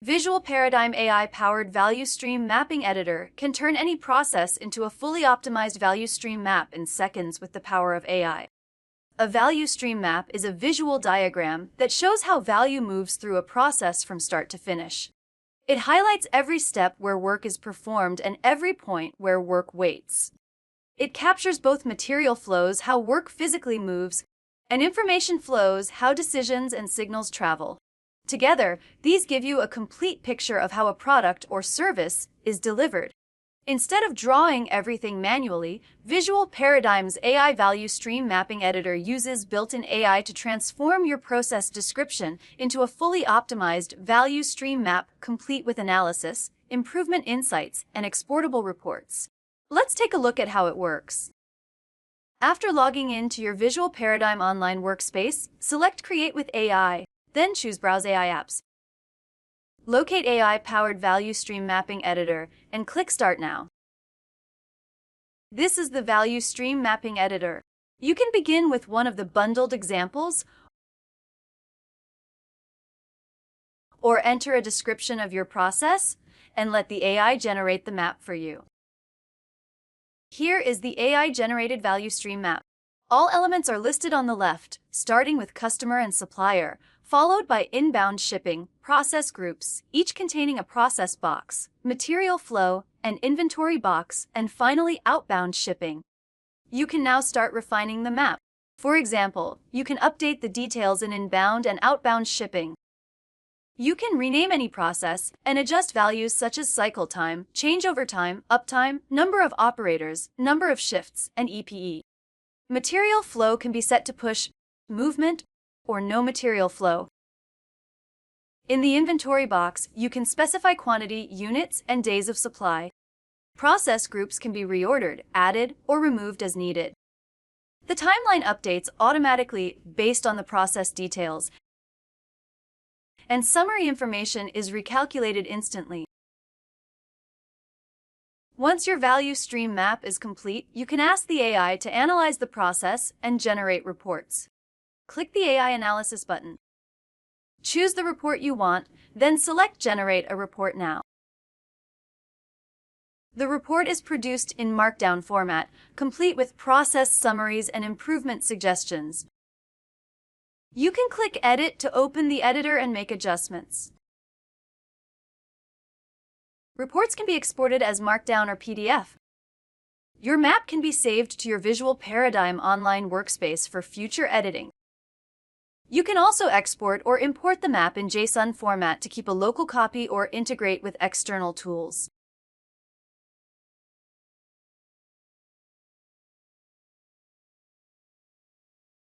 VisualParadigm AI-powered value stream mapping editor can turn any process into a fully optimized value stream map in seconds with the power of AI. A value stream map is a visual diagram that shows how value moves through a process from start to finish. It highlights every step where work is performed and every point where work waits. It captures both material flows, how work physically moves, and information flows, how decisions and signals travel. Together, these give you a complete picture of how a product or service is delivered. Instead of drawing everything manually, VisualParadigm's AI Value Stream Mapping Editor uses built-in AI to transform your process description into a fully optimized value stream map complete with analysis, improvement insights, and exportable reports. Let's take a look at how it works. After logging into your VisualParadigm online workspace, select Create with AI. Then choose Browse AI Apps. Locate AI-powered Value Stream Mapping Editor and click Start Now. This is the Value Stream Mapping Editor. You can begin with one of the bundled examples or enter a description of your process and let the AI generate the map for you. Here is the AI-generated value stream map. All elements are listed on the left, starting with customer and supplier, followed by inbound shipping, process groups, each containing a process box, material flow, an inventory box, and finally outbound shipping. You can now start refining the map. For example, you can update the details in inbound and outbound shipping. You can rename any process and adjust values such as cycle time, changeover time, uptime, number of operators, number of shifts, and EPE. Material flow can be set to push, movement, or no material flow. In the inventory box, you can specify quantity, units, and days of supply. Process groups can be reordered, added, or removed as needed. The timeline updates automatically based on the process details, and summary information is recalculated instantly. Once your value stream map is complete, you can ask the AI to analyze the process and generate reports. Click the AI Analysis button. Choose the report you want, then select Generate a Report Now. The report is produced in Markdown format, complete with process summaries and improvement suggestions. You can click Edit to open the editor and make adjustments. Reports can be exported as Markdown or PDF. Your map can be saved to your VisualParadigm online workspace for future editing. You can also export or import the map in JSON format to keep a local copy or integrate with external tools.